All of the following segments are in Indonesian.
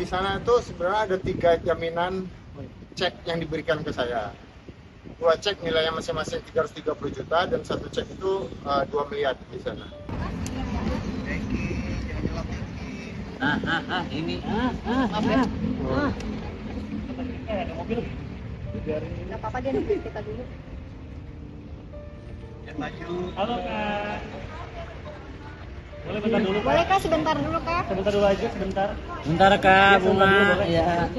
di sana itu sebenarnya ada 3 jaminan cek yang diberikan ke saya. 2 cek nilainya masing-masing 330 juta dan 1 cek itu 2 miliar di sana. Ini. Nggak apa-apa, dia nungguin kita dulu. Halo Kak. Boleh bentar dulu Kak? Boleh Kak, sebentar dulu Kak. Sebentar dulu aja, sebentar. Bentar Kak, Bunga. Ya.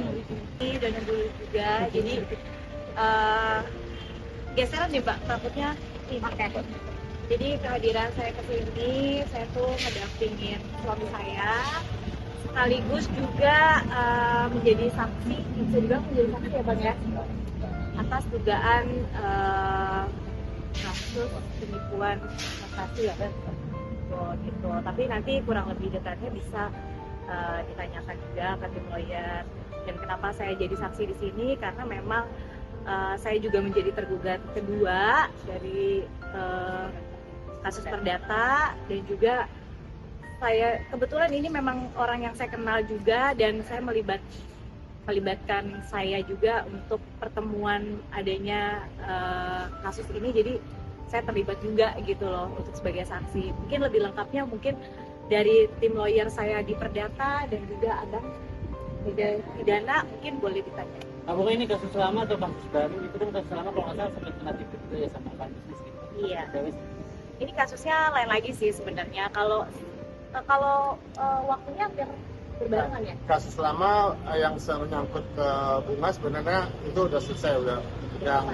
Ini udah dulu juga, jadi geseran nih Pak, takutnya pakai. Jadi kehadiran saya ke sini, saya tuh ngedampingin suami saya, sekaligus juga menjadi saksi, bisa juga menjadi saksi ya Bang ya, atas dugaan kasus penipuan investasi ya Bang. Gitu. Tapi nanti kurang lebih detailnya bisa ditanyakan juga ke tim lawyer. Dan kenapa saya jadi saksi di sini, karena memang saya juga menjadi tergugat kedua dari kasus perdata, dan juga saya kebetulan ini memang orang yang saya kenal juga, dan saya melibatkan saya juga untuk pertemuan adanya kasus ini, jadi saya terlibat juga gitu loh untuk sebagai saksi. Mungkin lebih lengkapnya mungkin dari tim lawyer saya di perdata dan juga Abang pidana mungkin boleh ditanya. Apakah ini kasus lama atau kasus baru? Itu kan kasus lama kalau nggak salah sempat kena tipu juga ya sama Pak Bisnis gitu. Iya. Ini kasusnya lain lagi sih sebenarnya. Kalau waktunya hampir berbarengan ya. Kasus lama yang menyangkut ke Bunga sebenarnya itu udah selesai, udah yang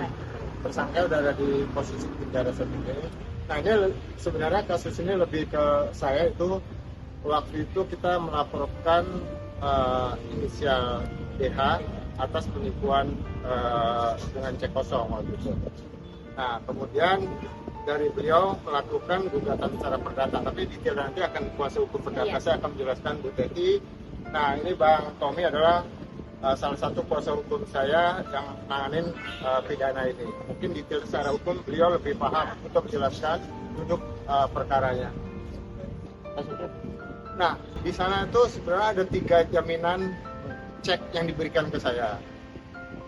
tersangka udah ada di posisi penjara sendiri. Nah ini sebenarnya kasus ini lebih ke saya, itu waktu itu kita melaporkan inisial DH atas penipuan dengan cek kosong waktu itu. Nah kemudian dari beliau melakukan gugatan secara perdata, tapi detail nanti akan kuasa hukum perdata saya akan menjelaskan Bu Teti. Nah ini Bang Tommy adalah salah satu kuasa hukum saya yang menanganin pidana ini. Mungkin detail secara hukum beliau lebih paham untuk menjelaskan duduk perkaranya. Nah di sana itu sebenarnya ada 3 jaminan cek yang diberikan ke saya.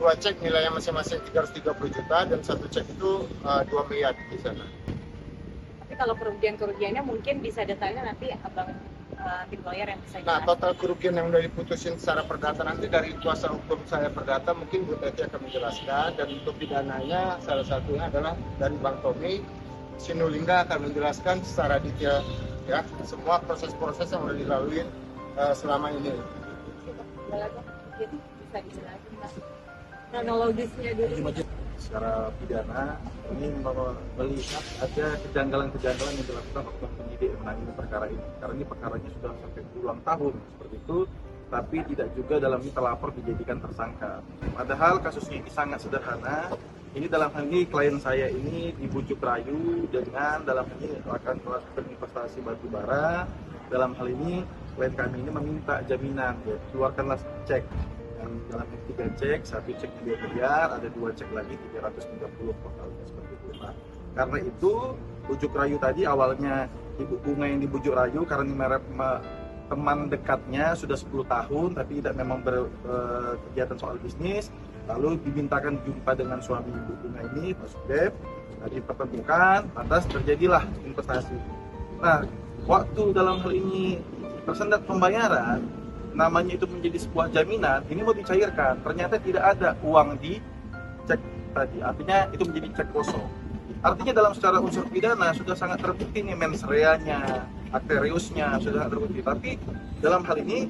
2 cek nilainya masing-masing 330 juta dan 1 cek itu 2 miliar di sana. Tapi kalau kerugiannya mungkin bisa detailnya nanti Abang tim lawyer yang bisa Nah, jelaskan. total kerugian yang sudah diputusin secara perdata nanti dari kuasa hukum saya perdata mungkin Bu Teti akan menjelaskan, dan untuk pidananya salah satunya adalah dari Bang Tommy Sinulinga akan menjelaskan secara detail ya semua proses-proses yang sudah dilalui selama ini. Mungkin bisa dijelaskan Mas, kronologisnya dulu. Secara pidana ini melihat ada kejanggalan-kejanggalan yang dilakukan oknum penyidik menangani perkara ini, karena ini perkaranya sudah sampai berulang tahun seperti itu, tapi tidak juga dalam ini terlapor dijadikan tersangka. Padahal kasusnya ini sangat sederhana. Ini dalam hal ini klien saya ini dibujuk rayu dengan dalam hal ini akan melakukan investasi batu bara. Dalam hal ini klien kami ini meminta jaminan, ya, keluarkanlah cek. Yang dalam 3 cek, 1 cek 2 miliar, ada 2 cek lagi 330 totalnya seperti itu. Nah, karena itu bujuk rayu tadi awalnya Ibu Bunga yang dibujuk rayu karena ini teman dekatnya sudah 10 tahun tapi tidak memang berkegiatan soal bisnis, lalu dimintakan jumpa dengan suami Ibu Bunga ini, Pak Sudep, dipertemukan, lantas terjadilah investasi. Nah, waktu dalam hal ini tersendat pembayaran, namanya itu menjadi sebuah jaminan, ini mau dicairkan, ternyata tidak ada uang di cek tadi, artinya itu menjadi cek kosong. Artinya dalam secara unsur pidana sudah sangat terbukti nih mens reanya, akteriusnya sudah sangat terbukti, tapi dalam hal ini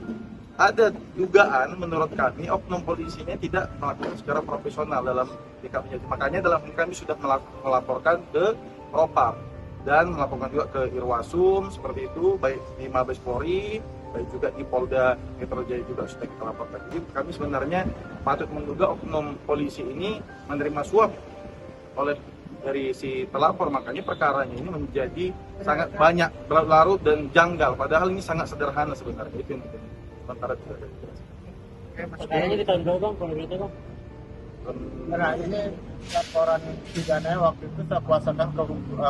ada dugaan menurut kami oknum polisinya tidak melakukan secara profesional dalam sikapnya. Makanya dalam hal kami sudah melaporkan ke Propam dan melaporkan juga ke Irwasum seperti itu, baik di Mabes Polri, baik juga di Polda Metro Jaya juga sudah kita laporkan. Jadi kami sebenarnya patut menduga oknum polisi ini menerima suap oleh dari si pelapor, makanya perkaranya ini menjadi sangat banyak berlarut dan janggal. Padahal ini sangat sederhana sebenarnya, itu yang kita sementara bisa dijelaskan. Perkaranya di tahun berapa Bang? Kalau berarti Bang? Nah ini laporan pidana waktu itu saya kuasakan ke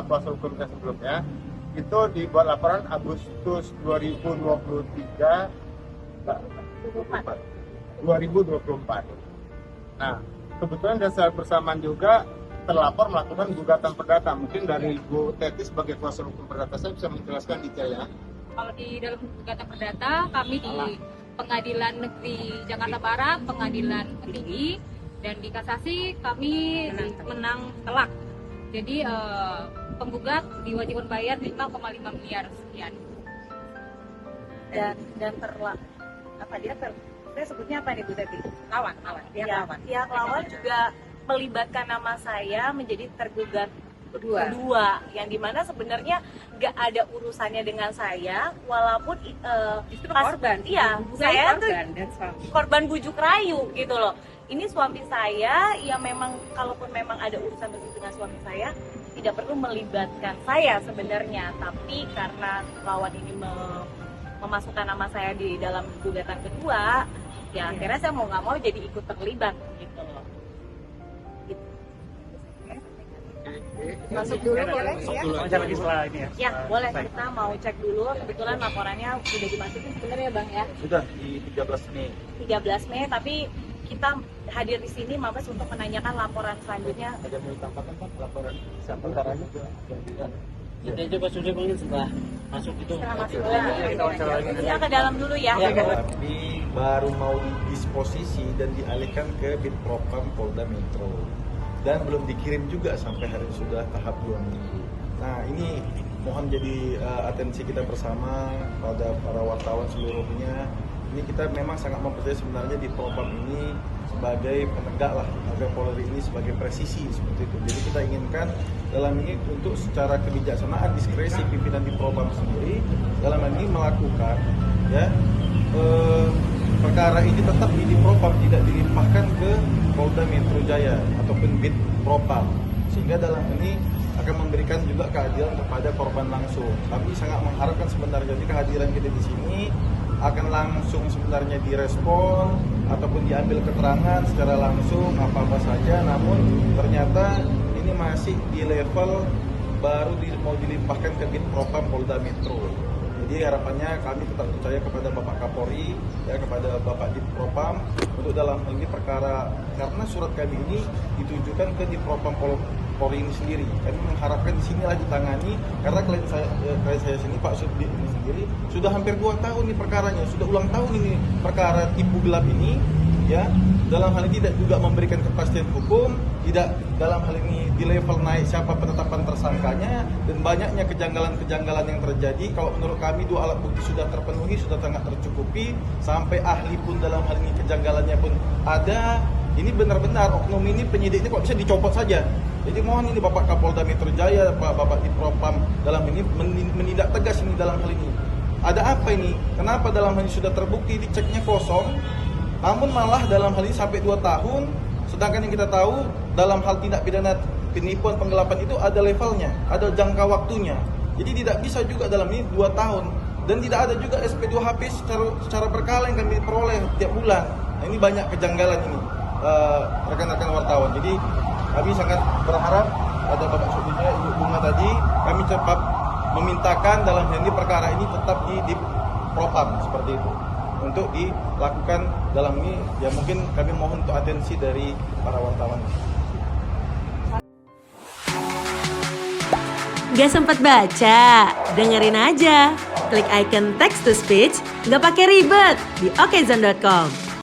kuasa hukum saya sebelumnya. Itu dibuat laporan Agustus 2023 2024. Nah, kebetulan dasar bersamaan juga terlapor melakukan gugatan perdata. Mungkin dari Bu Teti sebagai kuasa hukum perdata saya bisa menjelaskan detailnya. Kalau di dalam gugatan perdata kami di Pengadilan Negeri Jakarta Barat, Pengadilan Tinggi, dan di kasasi kami menang telak. Jadi penggugat diwajibkan bayar 5,5 miliar sekian. Dan saya sebutnya apa nih Bu Teti? Lawan. Pihak lawan juga melibatkan nama saya menjadi tergugat kedua, yang dimana sebenarnya nggak ada urusannya dengan saya, walaupun Justru korban. Iya, saya tuh korban bujuk rayu gitu loh. Ini suami saya, ya memang kalaupun memang ada urusan dengan suami saya, tidak perlu melibatkan saya sebenarnya, tapi karena lawan ini memasukkan nama saya di dalam gugatan kedua, ya akhirnya saya mau nggak mau jadi ikut terlibat gitu loh. Masuk dulu boleh ya? Wawancara lagi setelah ini ya. Ya boleh, kita mau cek dulu. Kebetulan laporannya sudah dimasukin sebenarnya ya Bang ya. Sudah di 13 Mei. 13 Mei, tapi kita hadir di sini Mabes untuk menanyakan laporan selanjutnya. Ada mau ditambahkan Pak laporan sementaranya ke Kita coba sudah mungkin setelah masuk itu. Setelah masuk boleh. Kita ke dalam dulu ya. Tapi baru mau didisposisi dan dialihkan ke Bitpropam Polda Metro. Dan belum dikirim juga sampai hari ini sudah tahap 2 minggu. Nah ini mohon jadi atensi kita bersama pada para wartawan seluruhnya. Ini kita memang sangat mempercayai sebenarnya di Propam ini sebagai penegak lah, agar Polri ini sebagai presisi seperti itu. Jadi kita inginkan dalam ini untuk secara kebijaksanaan diskresi pimpinan di Propam sendiri dalam ini melakukan ya perkara ini tetap di Propam, tidak dilimpahkan ke Polda Metro Jaya ataupun Bit Propam, sehingga dalam ini akan memberikan juga keadilan kepada korban langsung. Tapi sangat mengharapkan sebenarnya jadi kehadiran kita di sini akan langsung sebenarnya direspon ataupun diambil keterangan secara langsung apa saja, namun ternyata ini masih di level baru mau dilimpahkan ke Bit Propam Polda Metro. Jadi harapannya kami tetap percaya kepada Bapak Kapolri, ya, kepada Bapak Dit Propam untuk dalam hal ini perkara, karena surat kami ini ditujukan ke Dit Propam Polri ini sendiri. Kami mengharapkan di sinilah ditangani, karena klien saya sini Pak Subdi ini sendiri sudah hampir 2 tahun nih perkaranya, sudah ulang tahun ini perkara tipu gelap ini, ya. Dalam hal ini tidak juga memberikan kepastian hukum, tidak dalam hal ini di level naik siapa penetapan tersangkanya, dan banyaknya kejanggalan-kejanggalan yang terjadi. Kalau menurut kami 2 alat bukti sudah terpenuhi, sudah sangat tercukupi, sampai ahli pun dalam hal ini kejanggalannya pun ada. Ini benar-benar oknum ini penyidik ini kok bisa dicopot saja. Jadi mohon ini Bapak Kapolda Metro Jaya, Bapak Dit Propam dalam ini menindak tegas ini dalam hal ini. Ada apa ini? Kenapa dalam hal ini sudah terbukti diceknya kosong? Namun malah dalam hal ini sampai 2 tahun, sedangkan yang kita tahu dalam hal tindak pidana penipuan penggelapan itu ada levelnya, ada jangka waktunya. Jadi tidak bisa juga dalam ini 2 tahun, dan tidak ada juga SP2HP secara berkala yang kami peroleh tiap bulan. Nah, ini banyak kejanggalan ini rekan-rekan wartawan. Jadi kami sangat berharap pada Bapak Subdinya, Ibu Bunga tadi, kami cepat memintakan dalam hal ini perkara ini tetap di Propam seperti itu, untuk dilakukan dalam ini. Ya mungkin kami mohon untuk atensi dari para wartawan. Gak sempat baca? Dengerin aja. Klik icon text to speech, gak pakai ribet di okezone.com.